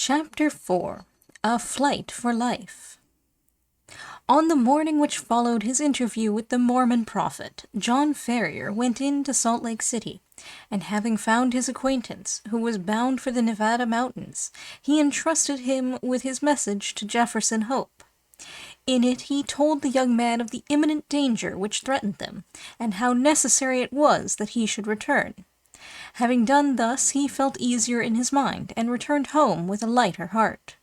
Chapter 4. A Flight for Life. On the morning which followed his interview with the Mormon prophet, John Ferrier went into Salt Lake City, and having found his acquaintance, who was bound for the Nevada mountains, he entrusted him with his message to Jefferson Hope. In it he told the young man of the imminent danger which threatened them, and how necessary it was that he should return. Having done thus, he felt easier in his mind, and returned home with a lighter heart.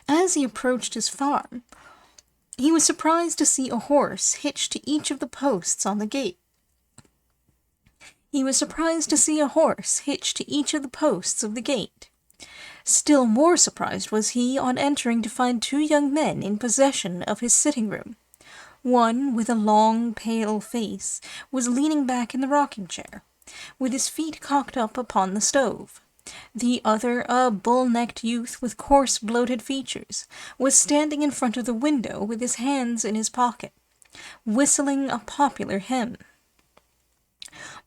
As he approached his farm, he was surprised to see a horse hitched to each of the posts on the gate. Of the gate. Still more surprised was he on entering to find two young men in possession of his sitting room. One, with a long, pale face, was leaning back in the rocking chair, with his feet cocked up upon the stove. The other, a bull-necked youth with coarse, bloated features, was standing in front of the window with his hands in his pocket, whistling a popular hymn.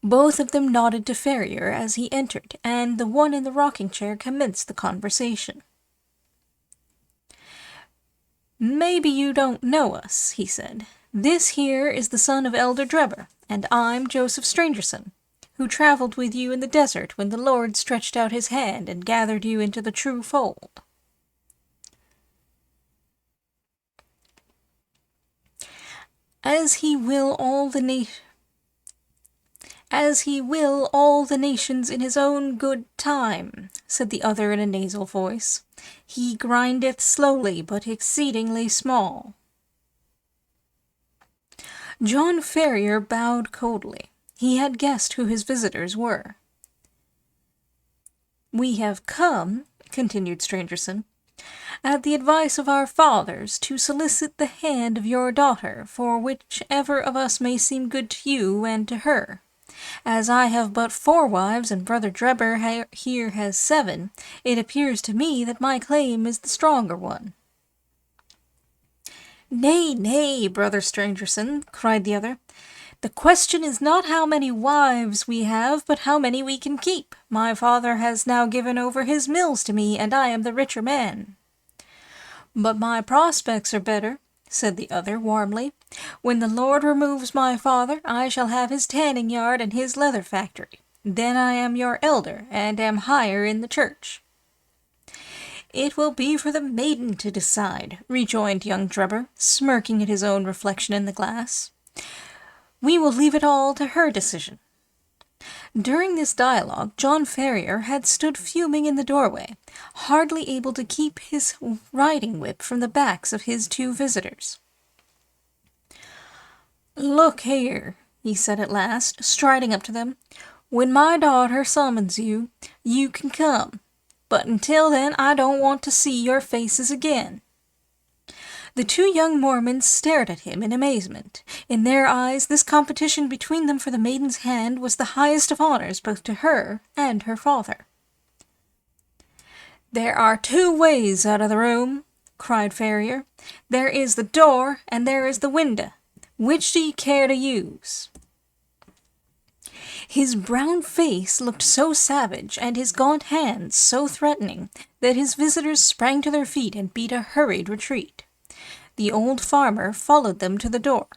Both of them nodded to Ferrier as he entered, and the one in the rocking chair commenced the conversation. "Maybe you don't know us," he said. "This here is the son of Elder Drebber, and I'm Joseph Strangerson, who traveled with you in the desert when the Lord stretched out his hand and gathered you into the true fold." As he will all the nations in his own good time," said the other in a nasal voice. "He grindeth slowly, but exceedingly small." John Ferrier bowed coldly. He had guessed who his visitors were. "We have come," continued Strangerson, "at the advice of our fathers, to solicit the hand of your daughter, for whichever of us may seem good to you and to her. As I have but 4 wives, and Brother Drebber here has 7, it appears to me that my claim is the stronger one." "Nay, nay, Brother Strangerson," cried the other. "The question is not how many wives we have, but how many we can keep. My father has now given over his mills to me, and I am the richer man." "But my prospects are better," said the other warmly. "When the Lord removes my father, I shall have his tanning yard and his leather factory. Then I am your elder, and am higher in the church." "It will be for the maiden to decide," rejoined young Drebber, smirking at his own reflection in the glass. "We will leave it all to her decision." During this dialogue, John Ferrier had stood fuming in the doorway, hardly able to keep his riding whip from the backs of his 2 visitors. "Look here," he said at last, striding up to them. "When my daughter summons you, you can come. But until then, I don't want to see your faces again." The 2 young Mormons stared at him in amazement. In their eyes, this competition between them for the maiden's hand was the highest of honors both to her and her father. "There are 2 ways out of the room," cried Ferrier. "There is the door, and there is the window. Which do you care to use?" His brown face looked so savage, and his gaunt hands so threatening, that his visitors sprang to their feet and beat a hurried retreat. The old farmer followed them to the door.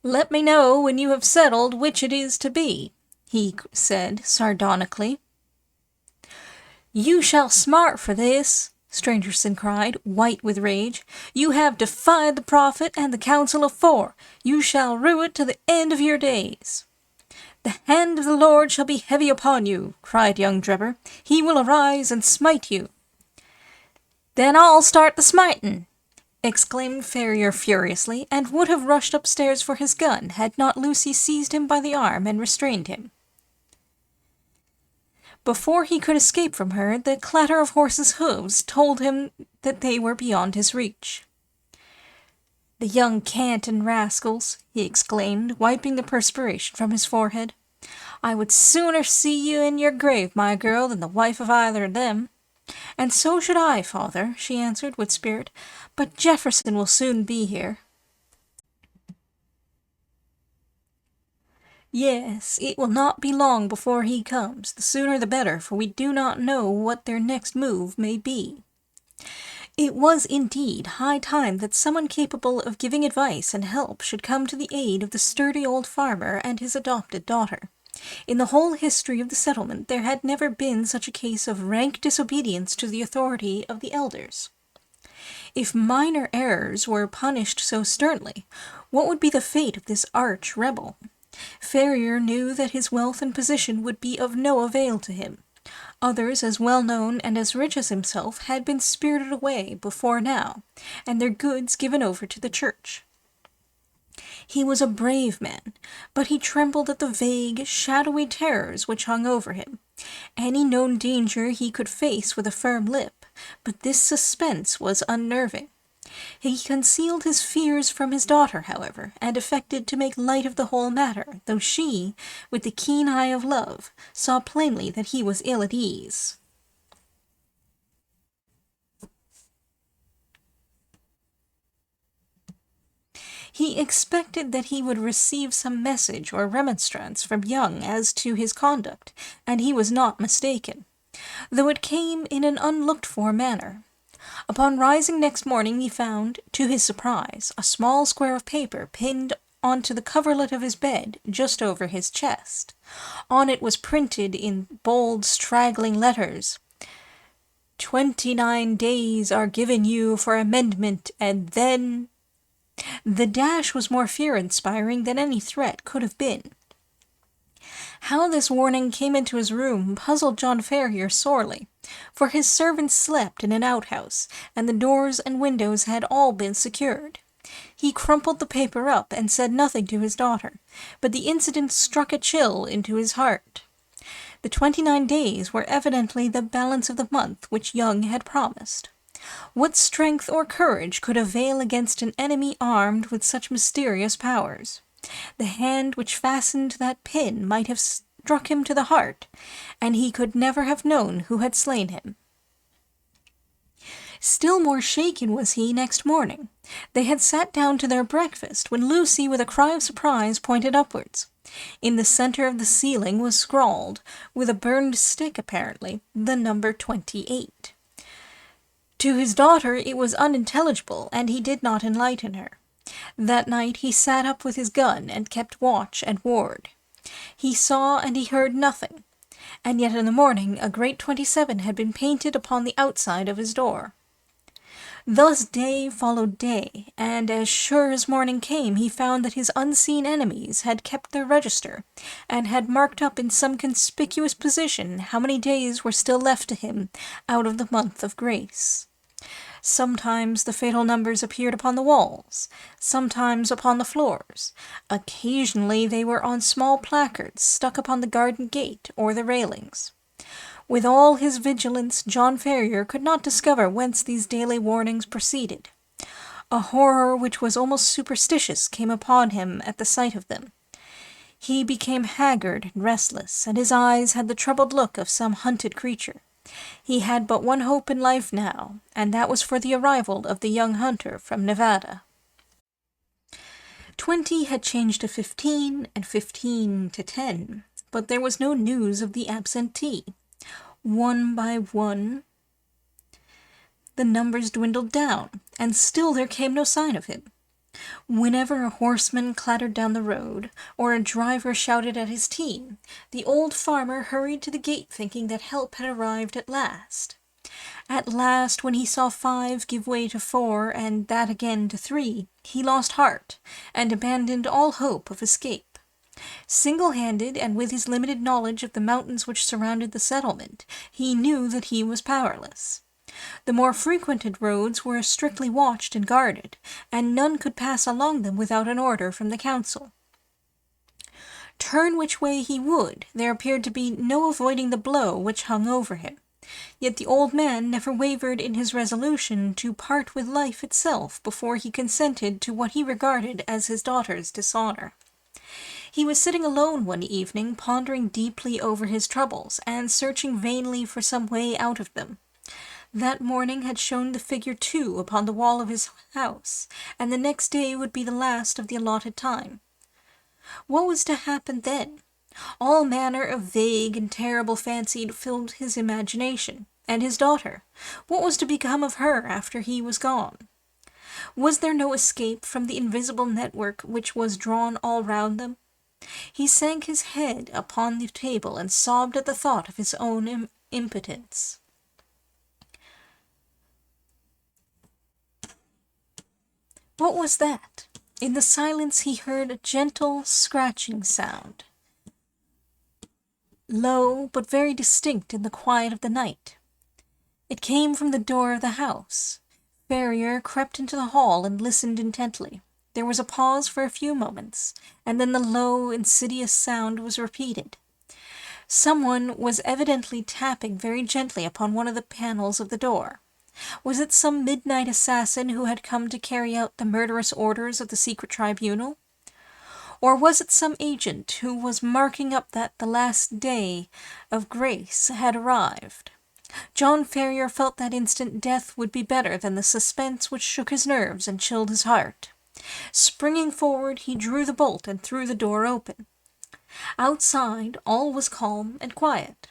"Let me know when you have settled which it is to be," he said sardonically. "You shall smart for this," Strangerson cried, white with rage. "You have defied the prophet and the council of 4. You shall rue it to the end of your days." "The hand of the Lord shall be heavy upon you," cried young Drebber. "He will arise and smite you." "Then I'll start the smiting," exclaimed Ferrier furiously, and would have rushed upstairs for his gun had not Lucy seized him by the arm and restrained him. Before he could escape from her, the clatter of horses' hoofs told him that they were beyond his reach. "The young canton rascals!" he exclaimed, wiping the perspiration from his forehead. "I would sooner see you in your grave, my girl, than the wife of either of them." "And so should I, father," she answered with spirit, "but Jefferson will soon be here." Yes, it will not be long before he comes, the sooner the better, for we do not know what their next move may be. It was indeed high time that someone capable of giving advice and help should come to the aid of the sturdy old farmer and his adopted daughter. In the whole history of the settlement there had never been such a case of rank disobedience to the authority of the elders. If minor errors were punished so sternly, what would be the fate of this arch rebel? Ferrier knew that his wealth and position would be of no avail to him. Others as well known and as rich as himself had been spirited away before now, and their goods given over to the church. He was a brave man, but he trembled at the vague, shadowy terrors which hung over him. Any known danger he could face with a firm lip, but this suspense was unnerving. He concealed his fears from his daughter, however, and affected to make light of the whole matter, though she, with the keen eye of love, saw plainly that he was ill at ease. He expected that he would receive some message or remonstrance from Young as to his conduct, and he was not mistaken, though it came in an unlooked-for manner. Upon rising next morning he found, to his surprise, a small square of paper pinned onto the coverlet of his bed, just over his chest. On it was printed in bold, straggling letters, 29 days are given you for amendment, and then— The dash was more fear-inspiring than any threat could have been. How this warning came into his room puzzled John Ferrier sorely, for his servants slept in an outhouse, and the doors and windows had all been secured. He crumpled the paper up and said nothing to his daughter, but the incident struck a chill into his heart. The 29 days were evidently the balance of the month which Young had promised. What strength or courage could avail against an enemy armed with such mysterious powers? The hand which fastened that pin might have struck him to the heart, and he could never have known who had slain him. Still more shaken was he next morning. They had sat down to their breakfast when Lucy, with a cry of surprise, pointed upwards. In the center of the ceiling was scrawled, with a burned stick apparently, the number 28. To his daughter it was unintelligible, and he did not enlighten her. That night he sat up with his gun and kept watch and ward. He saw and he heard nothing, and yet in the morning a great 27 had been painted upon the outside of his door. Thus day followed day, and as sure as morning came he found that his unseen enemies had kept their register, and had marked up in some conspicuous position how many days were still left to him out of the month of grace. Sometimes the fatal numbers appeared upon the walls, sometimes upon the floors. Occasionally they were on small placards stuck upon the garden gate or the railings. With all his vigilance, John Ferrier could not discover whence these daily warnings proceeded. A horror which was almost superstitious came upon him at the sight of them. He became haggard and restless, and his eyes had the troubled look of some hunted creature. He had but one hope in life now, and that was for the arrival of the young hunter from Nevada. 20 had changed to 15, and 15 to 10, but there was no news of the absentee. One by one, the numbers dwindled down, and still there came no sign of him. Whenever a horseman clattered down the road, or a driver shouted at his team, the old farmer hurried to the gate thinking that help had arrived at last. At last, when he saw 5 give way to 4, and that again to 3, he lost heart, and abandoned all hope of escape. Single-handed, and with his limited knowledge of the mountains which surrounded the settlement, he knew that he was powerless. The more frequented roads were strictly watched and guarded, and none could pass along them without an order from the council. Turn which way he would, there appeared to be no avoiding the blow which hung over him. Yet the old man never wavered in his resolution to part with life itself before he consented to what he regarded as his daughter's dishonor. He was sitting alone one evening, pondering deeply over his troubles, and searching vainly for some way out of them. That morning had shown the figure 2 upon the wall of his house, and the next day would be the last of the allotted time. What was to happen then? All manner of vague and terrible fancy filled his imagination. And his daughter, what was to become of her after he was gone? Was there no escape from the invisible network which was drawn all round them? He sank his head upon the table and sobbed at the thought of his own impotence. What was that? In the silence he heard a gentle scratching sound, low but very distinct in the quiet of the night. It came from the door of the house. Ferrier crept into the hall and listened intently. There was a pause for a few moments, and then the low, insidious sound was repeated. Someone was evidently tapping very gently upon one of the panels of the door. Was it some midnight assassin who had come to carry out the murderous orders of the secret tribunal? Or was it some agent who was marking up that the last day of grace had arrived? John Ferrier felt that instant death would be better than the suspense which shook his nerves and chilled his heart. Springing forward, he drew the bolt and threw the door open. Outside, all was calm and quiet.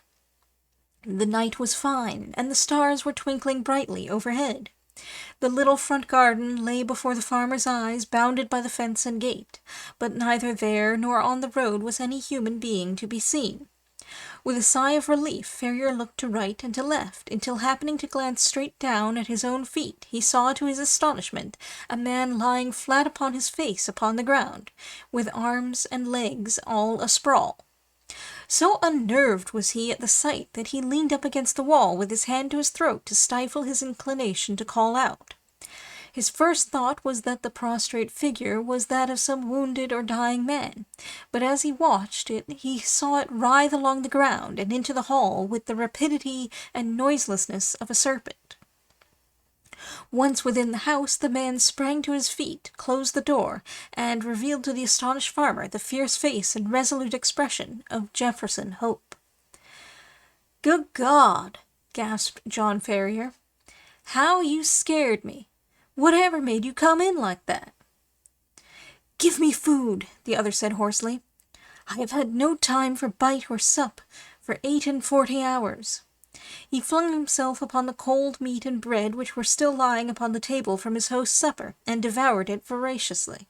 The night was fine, and the stars were twinkling brightly overhead. The little front garden lay before the farmer's eyes, bounded by the fence and gate, but neither there nor on the road was any human being to be seen. With a sigh of relief, Ferrier looked to right and to left, until happening to glance straight down at his own feet, he saw to his astonishment a man lying flat upon his face upon the ground, with arms and legs all asprawl. So unnerved was he at the sight that he leaned up against the wall with his hand to his throat to stifle his inclination to call out. His first thought was that the prostrate figure was that of some wounded or dying man, but as he watched it he saw it writhe along the ground and into the hall with the rapidity and noiselessness of a serpent. Once within the house, the man sprang to his feet, closed the door, and revealed to the astonished farmer the fierce face and resolute expression of Jefferson Hope. "Good God!" gasped John Ferrier. "How you scared me! Whatever made you come in like that?" "Give me food," the other said hoarsely. "I have had no time for bite or sup for 48 hours. He flung himself upon the cold meat and bread which were still lying upon the table from his host's supper, and devoured it voraciously.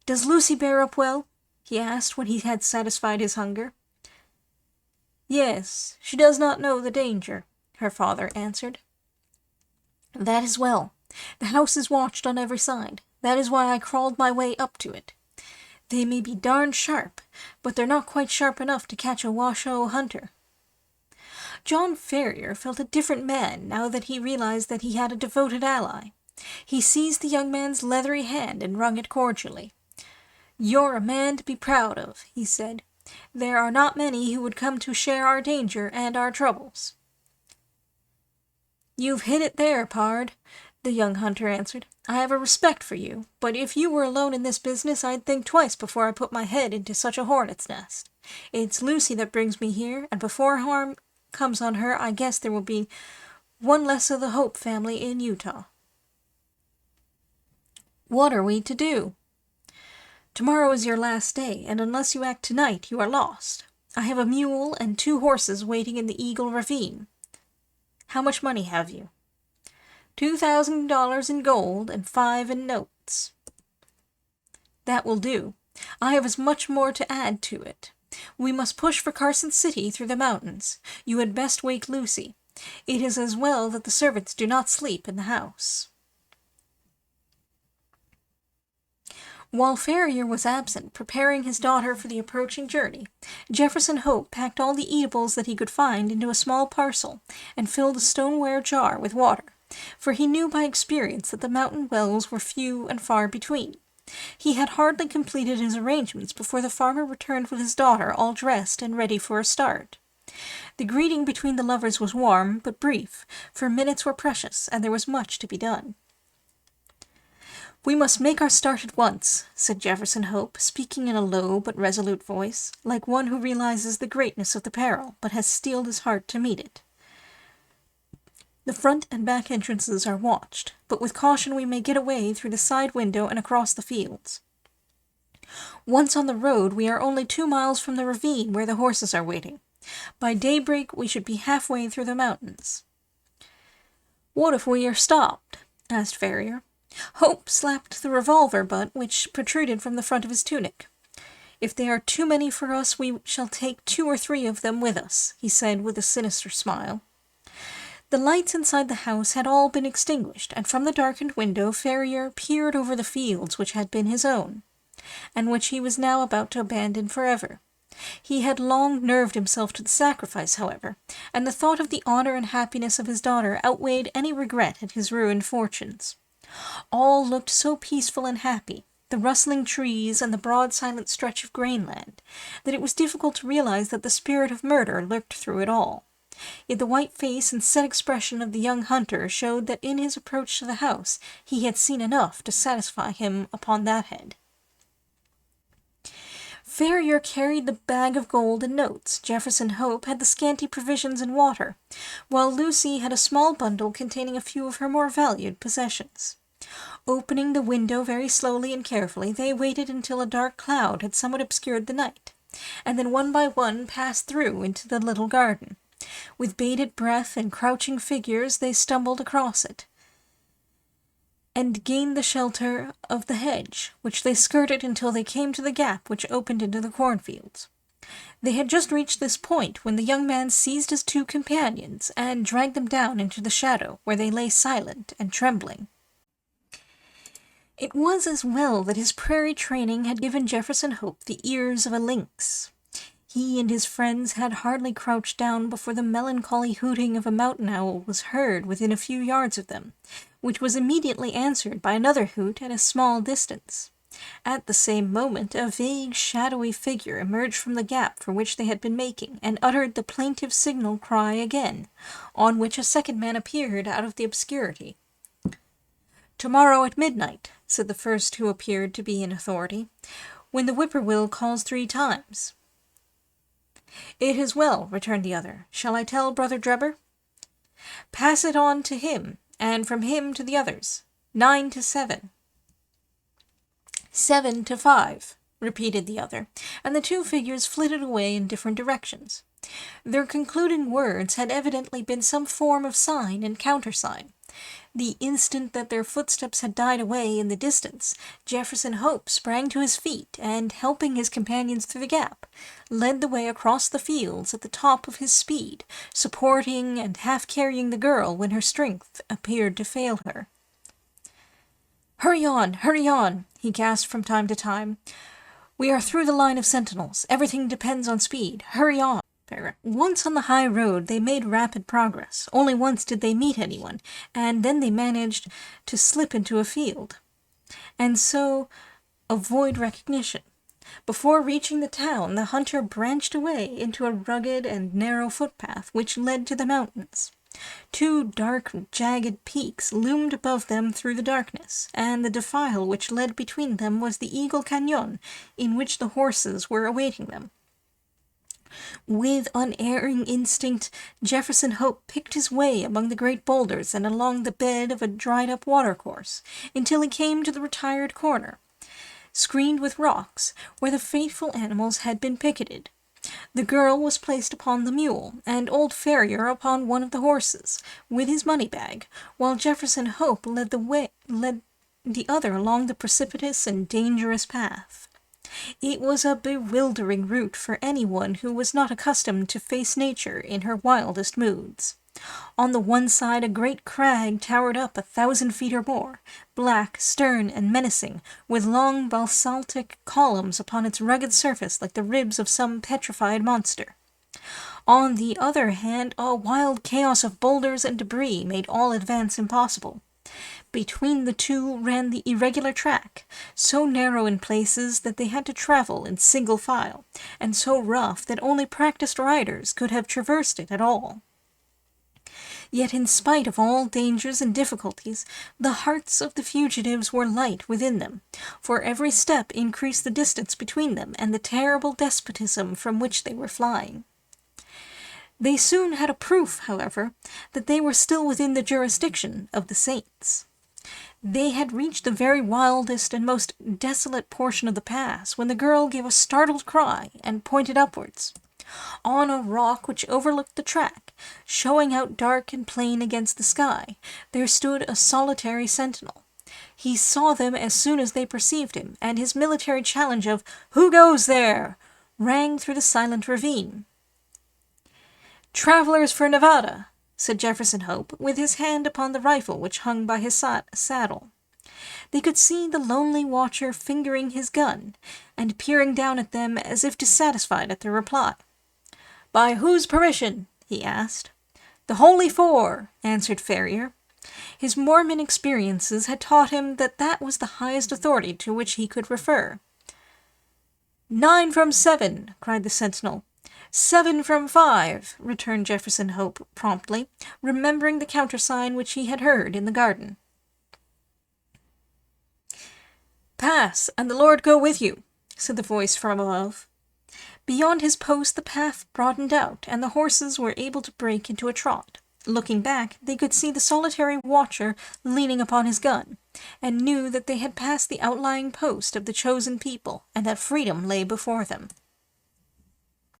"Does Lucy bear up well?" he asked when he had satisfied his hunger. "Yes, she does not know the danger," her father answered. "That is well. The house is watched on every side. That is why I crawled my way up to it. They may be darned sharp, but they're not quite sharp enough to catch a Washoe hunter." John Ferrier felt a different man now that he realized that he had a devoted ally. He seized the young man's leathery hand and wrung it cordially. "You're a man to be proud of," he said. "There are not many who would come to share our danger and our troubles." "You've hit it there, pard," the young hunter answered. "I have a respect for you, but if you were alone in this business I'd think twice before I put my head into such a hornet's nest. It's Lucy that brings me here, and before harm comes on her I guess there will be one less of the Hope family in Utah." "What are we to do?" "Tomorrow is your last day, and unless you act tonight you are lost. I have a mule and 2 horses waiting in the Eagle Ravine." "How much money have you?" $2,000 in gold and 5 in notes." "That will do. I have as much more to add to it. We must push for Carson City through the mountains. You had best wake Lucy. It is as well that the servants do not sleep in the house." While Ferrier was absent, preparing his daughter for the approaching journey, Jefferson Hope packed all the eatables that he could find into a small parcel, and filled a stoneware jar with water, for he knew by experience that the mountain wells were few and far between. He had hardly completed his arrangements before the farmer returned with his daughter all dressed and ready for a start. The greeting between the lovers was warm but brief, for minutes were precious, and there was much to be done. "We must make our start at once," said Jefferson Hope, speaking in a low but resolute voice, like one who realizes the greatness of the peril, but has steeled his heart to meet it. "The front and back entrances are watched, but with caution we may get away through the side window and across the fields. Once on the road, we are only 2 miles from the ravine where the horses are waiting. By daybreak, we should be halfway through the mountains." "What if we are stopped?" asked Ferrier. Hope slapped the revolver butt which protruded from the front of his tunic. "If they are too many for us, we shall take 2 or 3 of them with us," he said with a sinister smile. The lights inside the house had all been extinguished, and from the darkened window Ferrier peered over the fields which had been his own, and which he was now about to abandon forever. He had long nerved himself to the sacrifice, however, and the thought of the honor and happiness of his daughter outweighed any regret at his ruined fortunes. All looked so peaceful and happy, the rustling trees and the broad silent stretch of grainland, that it was difficult to realize that the spirit of murder lurked through it all. Yet the white face and set expression of the young hunter showed that in his approach to the house he had seen enough to satisfy him upon that head. Ferrier carried the bag of gold and notes. Jefferson Hope had the scanty provisions and water, while Lucy had a small bundle containing a few of her more valued possessions. Opening the window very slowly and carefully, they waited until a dark cloud had somewhat obscured the night, and then one by one passed through into the little garden. With bated breath and crouching figures they stumbled across it, and gained the shelter of the hedge, which they skirted until they came to the gap which opened into the cornfields. They had just reached this point when the young man seized his 2 companions and dragged them down into the shadow, where they lay silent and trembling. It was as well that his prairie training had given Jefferson Hope the ears of a lynx. He and his friends had hardly crouched down before the melancholy hooting of a mountain owl was heard within a few yards of them, which was immediately answered by another hoot at a small distance. At the same moment a vague, shadowy figure emerged from the gap for which they had been making, and uttered the plaintive signal cry again, on which a second man appeared out of the obscurity. "Tomorrow at midnight," said the first who appeared to be in authority, "when the whippoorwill calls 3 times. "It is well," returned the other. "Shall I tell Brother Drebber?" "Pass it on to him, and from him to the others. 9 to 7. 7 to 5, repeated the other, and the 2 figures flitted away in different directions. Their concluding words had evidently been some form of sign and countersign. The instant that their footsteps had died away in the distance, Jefferson Hope sprang to his feet, and, helping his companions through the gap, led the way across the fields at the top of his speed, supporting and half-carrying the girl when her strength appeared to fail her. Hurry on," he gasped from time to time. "We are through the line of sentinels. Everything depends on speed. Hurry on." Once on the high road they made rapid progress. Only once did they meet anyone, and then they managed to slip into a field, and so avoid recognition. Before reaching the town, the hunter branched away into a rugged and narrow footpath which led to the mountains. 2 dark, jagged peaks loomed above them through the darkness, and the defile which led between them was the Eagle Cañon, in which the horses were awaiting them. With unerring instinct, Jefferson Hope picked his way among the great boulders and along the bed of a dried-up watercourse, until he came to the retired corner, screened with rocks, where the faithful animals had been picketed. The girl was placed upon the mule, and old Ferrier upon one of the horses, with his money-bag, while Jefferson Hope led the other along the precipitous and dangerous path. It was a bewildering route for anyone who was not accustomed to face nature in her wildest moods. On the one side a great crag towered up 1,000 feet or more, black, stern, and menacing, with long basaltic columns upon its rugged surface like the ribs of some petrified monster. On the other hand, a wild chaos of boulders and debris made all advance impossible. Between the 2 ran the irregular track, so narrow in places that they had to travel in single file, and so rough that only practised riders could have traversed it at all. Yet in spite of all dangers and difficulties, the hearts of the fugitives were light within them, for every step increased the distance between them and the terrible despotism from which they were flying. They soon had a proof, however, that they were still within the jurisdiction of the saints. They had reached the very wildest and most desolate portion of the pass when the girl gave a startled cry and pointed upwards. On a rock which overlooked the track, showing out dark and plain against the sky, there stood a solitary sentinel. He saw them as soon as they perceived him, and his military challenge of "Who goes there?" rang through the silent ravine. "Travelers for Nevada," said Jefferson Hope, with his hand upon the rifle which hung by his saddle. They could see the lonely watcher fingering his gun, and peering down at them as if dissatisfied at their reply. "By whose permission?" he asked. "The Holy Four," answered Ferrier. His Mormon experiences had taught him that that was the highest authority to which he could refer. "9 from 7, cried the sentinel. 7 from 5, returned Jefferson Hope promptly, remembering the countersign which he had heard in the garden. "Pass, and the Lord go with you," said the voice from above. Beyond his post the path broadened out, and the horses were able to break into a trot. Looking back, they could see the solitary watcher leaning upon his gun, and knew that they had passed the outlying post of the chosen people, and that freedom lay before them.